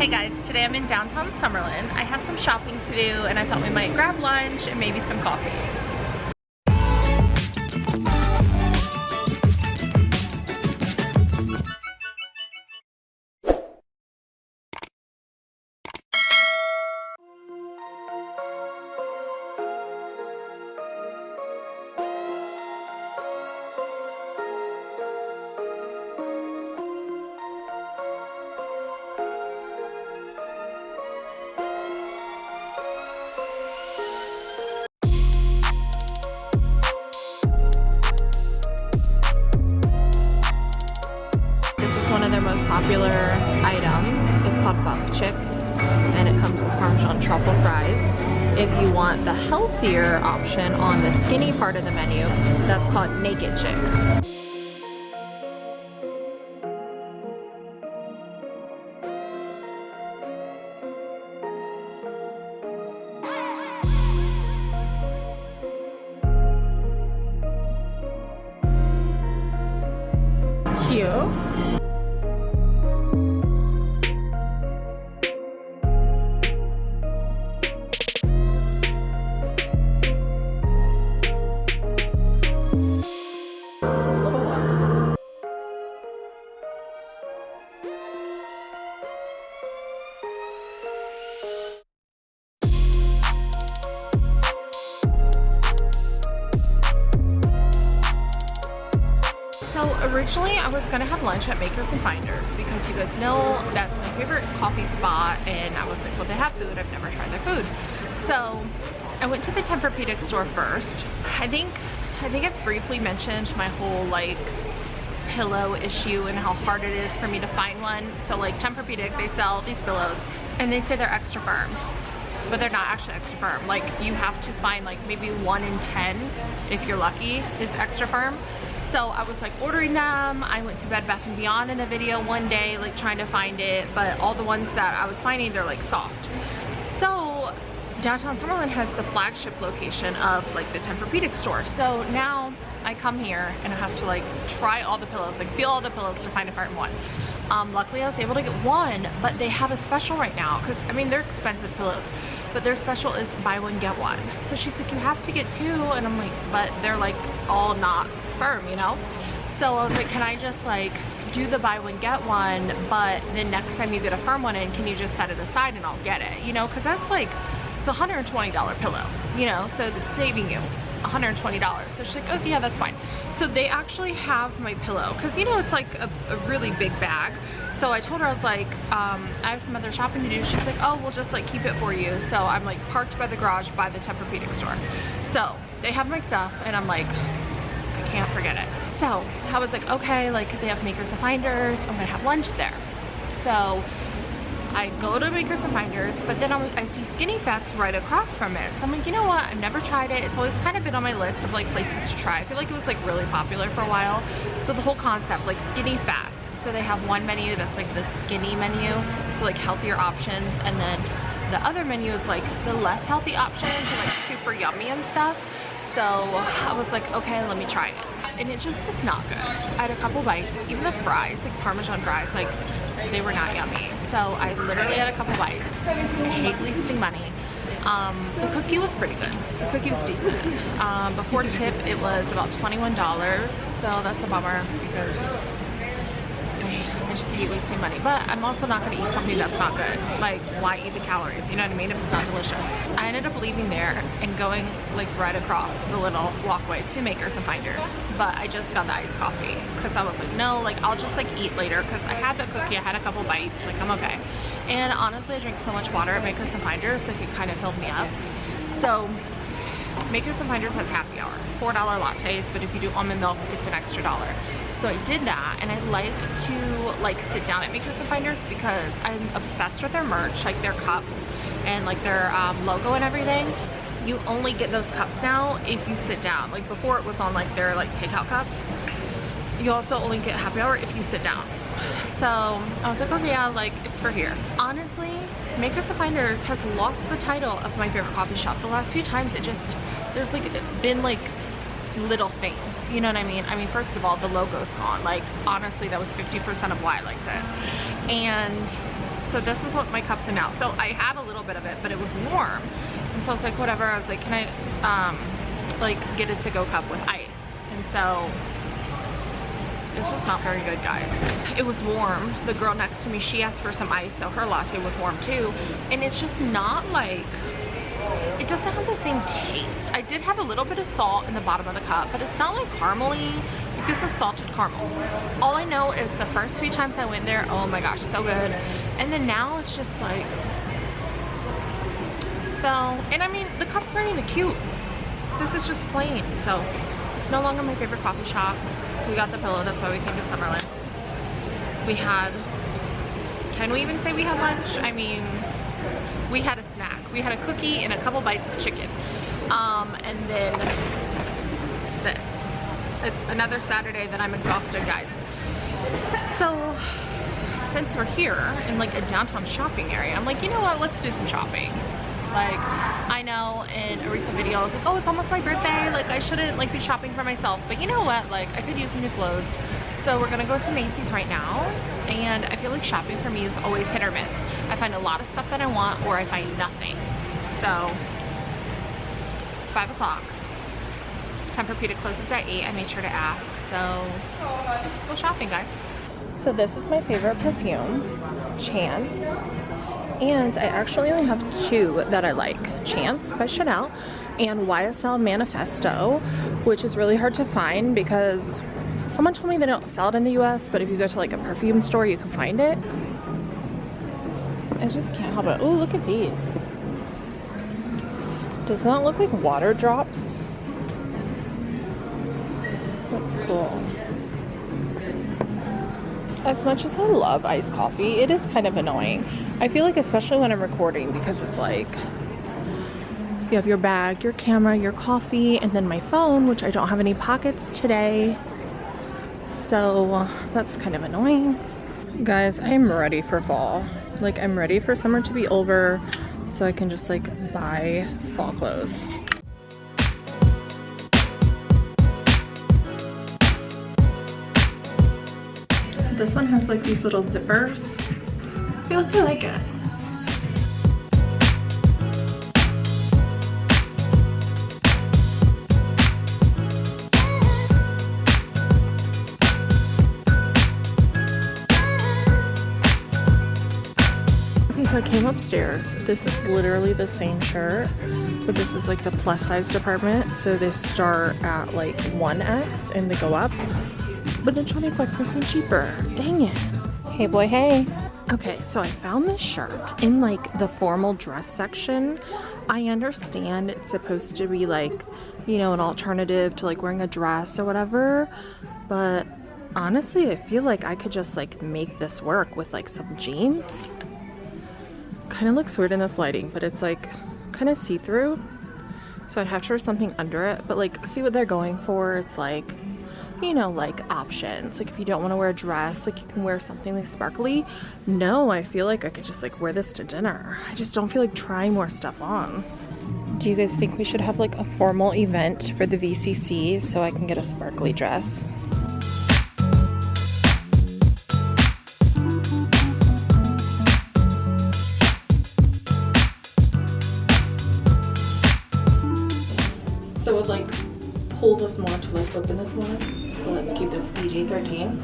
Hey guys, today I'm in downtown Summerlin. I have some shopping to do and I thought we might grab lunch and maybe some coffee. One of their most popular items. It's called buck chicks and it comes with Parmesan truffle fries. If you want the healthier option on the skinny part of the menu, that's called naked chicks. It's cute. So originally I was gonna have lunch at Macys and Finders because you guys know that's my favorite coffee spot, and I was like, well, they have food, I've never tried their food. So I went to the Tempurpedic store first. I think I've briefly mentioned my whole like pillow issue and how hard it is for me to find one. So like Tempurpedic, they sell these pillows and they say they're extra firm, but they're not actually extra firm. Like you have to find like maybe 1 in 10, if you're lucky, is extra firm. So I was like ordering them. I went to Bed Bath & Beyond in a video one day, like trying to find it, but all the ones that I was finding, they're like soft. So downtown Summerlin has the flagship location of like the Tempurpedic store. So now I come here and I have to like try all the pillows, like feel all the pillows to find a certain one. Luckily I was able to get one, but they have a special right now because I mean they're expensive pillows, but their special is buy one get one. So she's like, you have to get 2, and I'm like, but they're like all not firm, you know? So I was like, can I just like do the buy one get one, but then next time you get a firm one in, can you just set it aside and I'll get it, you know? Because that's like, it's a $120 pillow, you know, so it's saving you $120. So she's like, okay, yeah, that's fine. So they actually have my pillow because you know it's like a really big bag. So I told her, I was like, I have some other shopping to do. She's like, oh, we'll just like keep it for you. So I'm like parked by the garage by the Tempurpedic store. So they have my stuff and I'm like, I can't forget it. So I was like, okay, like they have Macys and Finders, I'm gonna have lunch there. So I go to Macys and Finders, but then I see Skinny Fat's right across from it. So I'm like, you know what? I've never tried it. It's always kind of been on my list of like places to try. I feel like it was like really popular for a while. So the whole concept, like Skinny Fats. So they have one menu that's like the skinny menu, so like healthier options, and then the other menu is like the less healthy options and like super yummy and stuff. So I was like, okay, let me try it. And it just was not good. I had a couple bites, even the fries, like Parmesan fries, like they were not yummy. So I literally had a couple bites. I hate wasting money. The cookie was pretty good. The cookie was decent. Before tip, it was about $21. So that's a bummer because I just hate wasting money. But I'm also not going to eat something that's not good. Like, why eat the calories? You know what I mean? If it's not delicious. I ended up leaving there and going like right across the little walkway to Macys and Finders. But I just got the iced coffee because I was like, no, like I'll just like eat later because I had the cookie, I had a couple bites, like I'm okay. And honestly, I drank so much water at Macys and Finders, like it kind of filled me up. So Macys and Finders has happy hour, $4 lattes, but if you do almond milk, it's an extra $1. So I did that, and I like to like sit down at Macys and Finders because I'm obsessed with their merch, like their cups and like their logo and everything. You only get those cups now if you sit down. Like before it was on like their like takeout cups. You also only get happy hour if you sit down. So I was like, okay, yeah, like it's for here. Honestly, Macys and Finders has lost the title of my favorite coffee shop. The last few times it just, there's like been like little things, you know what I mean? I mean, first of all, the logo's gone. Like honestly, that was 50% of why I liked it. And So this is what my cup's in now. So I had a little bit of it, but it was warm. And so I was like, whatever. I was like, can I like get a to-go cup with ice? And so it's just not very good, guys. It was warm. The girl next to me, she asked for some ice, so her latte was warm too. And it's just not like, it doesn't have the same taste. I did have a little bit of salt in the bottom of the cup, but it's not like caramely. Like, this is salted caramel. All I know is the first few times I went there, oh my gosh, so good. And then now it's just like, so, and I mean, the cup's not even cute. This is just plain. So it's no longer my favorite coffee shop. We got the pillow, that's why we came to Summerlin. We had, can we even say we had lunch? I mean, we had a snack. We had a cookie and a couple bites of chicken. And then this. It's another Saturday that I'm exhausted, guys. So since we're here in like a downtown shopping area, I'm like, you know what, let's do some shopping. Like, I know in a recent video I was like, oh, it's almost my birthday, like I shouldn't like be shopping for myself, but you know what, like I could use some new clothes. So we're gonna go to Macys right now, and I feel like shopping for me is always hit or miss. I find a lot of stuff that I want, or I find nothing. So it's 5 o'clock. Tempurpedic closes at 8. I made sure to ask, so let's go shopping, guys. So this is my favorite perfume, Chance. And I actually only have 2 that I like. Chance by Chanel and YSL Manifesto, which is really hard to find because someone told me they don't sell it in the US, but if you go to like a perfume store, you can find it. I just can't help it. Oh, look at these. Does that look like water drops? That's cool. As much as I love iced coffee, it is kind of annoying. I feel like, especially when I'm recording, because it's like you have your bag, your camera, your coffee, and then my phone, which I don't have any pockets today. So that's kind of annoying. Guys, I'm ready for fall. Like, I'm ready for summer to be over so I can just like buy fall clothes. This one has like these little zippers. I feel like I like it. Okay, so I came upstairs. This is literally the same shirt, but this is like the plus size department. So they start at like 1X and they go up. But then 25% cheaper. Dang it. Hey boy, hey. Okay, so I found this shirt in like the formal dress section. I understand it's supposed to be like, you know, an alternative to like wearing a dress or whatever. But honestly, I feel like I could just like make this work with like some jeans. Kind of looks weird in this lighting, but it's like kind of see-through. So I'd have to wear something under it. But like, see what they're going for. It's like, you know, like options. Like if you don't want to wear a dress, like you can wear something like sparkly. No, I feel like I could just like wear this to dinner. I just don't feel like trying more stuff on. Do you guys think we should have like a formal event for the VCC so I can get a sparkly dress? So would like pull this more to like open this more. So let's keep this PG-13.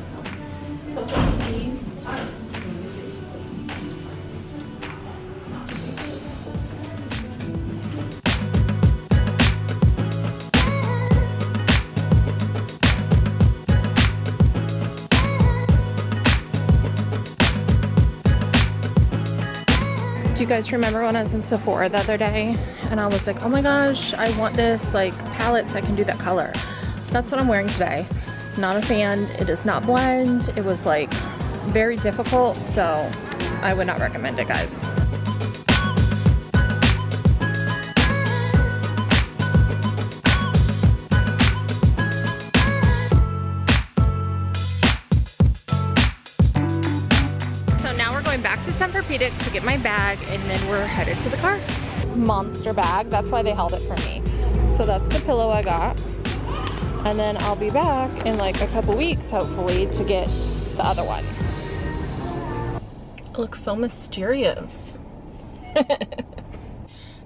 Do you guys remember when I was in Sephora the other day and I was like, oh my gosh, I want this like palette so I can do that color. That's what I'm wearing today. Not a fan. It does not blend. It was like very difficult, so I would not recommend it, guys. So now we're going back to Tempurpedic to get my bag, and then we're headed to the car. This monster bag, that's why they held it for me. So that's the pillow I got. And then I'll be back in like a couple weeks, hopefully, to get the other one. It looks so mysterious.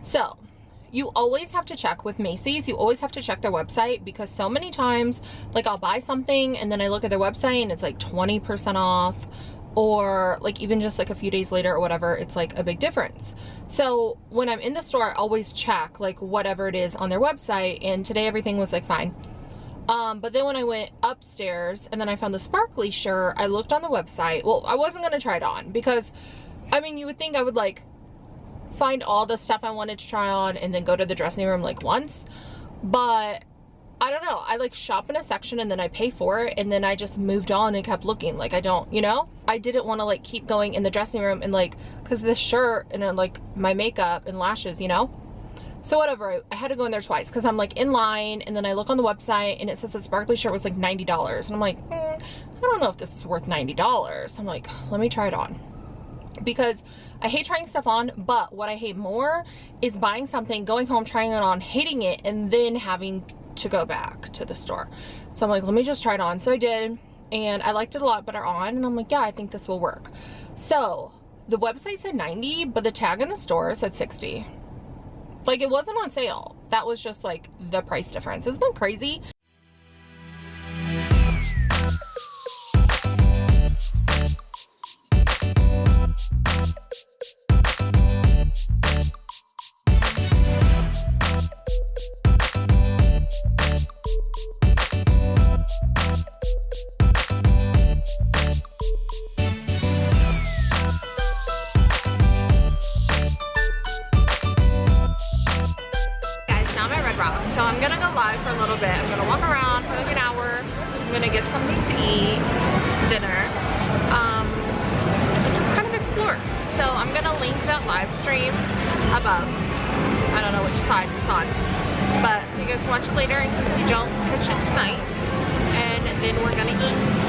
So, you always have to check with Macys. You always have to check their website, because so many times, like, I'll buy something and then I look at their website and it's like 20% off, or like even just like a few days later or whatever, it's like a big difference. So when I'm in the store, I always check like whatever it is on their website, and today everything was like fine. But then when I went upstairs and then I found the sparkly shirt, I looked on the website. Well, I wasn't gonna try it on because, I mean, you would think I would like find all the stuff I wanted to try on and then go to the dressing room like once, but I don't know. I like shop in a section and then I pay for it, and then I just moved on and kept looking. Like, I don't, you know, I didn't want to like keep going in the dressing room and like, cause this shirt and then like my makeup and lashes, you know? So whatever, I had to go in there twice because I'm like in line, and then I look on the website and it says the sparkly shirt was like $90, and I'm like, I don't know if this is worth $90. I'm like, let me try it on, because I hate trying stuff on, but what I hate more is buying something, going home, trying it on, hating it, and then having to go back to the store. So I'm like, let me just try it on. So I did, and I liked it a lot better on, and I'm like, yeah, I think this will work. So the website said 90, but the tag in the store said 60. Like, it wasn't on sale. That was just like the price difference. Isn't that crazy? So I'm gonna go live for a little bit. I'm gonna walk around for like an hour. I'm gonna get something to eat, dinner, and just kind of explore. So I'm gonna link that live stream above. I don't know which side it's on, but so you guys can watch it later in case you don't catch it tonight. And then we're gonna eat.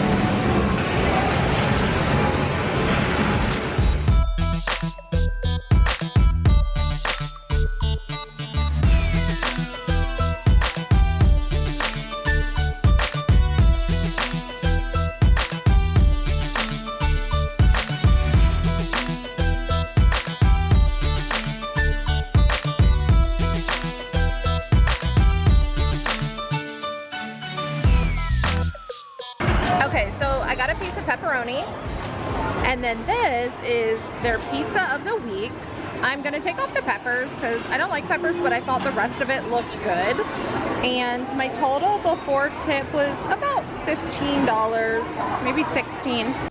Okay, so I got a piece of pepperoni, and then this is their pizza of the week. I'm gonna take off the peppers because I don't like peppers, but I thought the rest of it looked good. And my total before tip was about $15, maybe $16.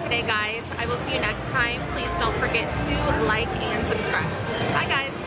Today, guys. I will see you next time. Please don't forget to like and subscribe. Bye, guys.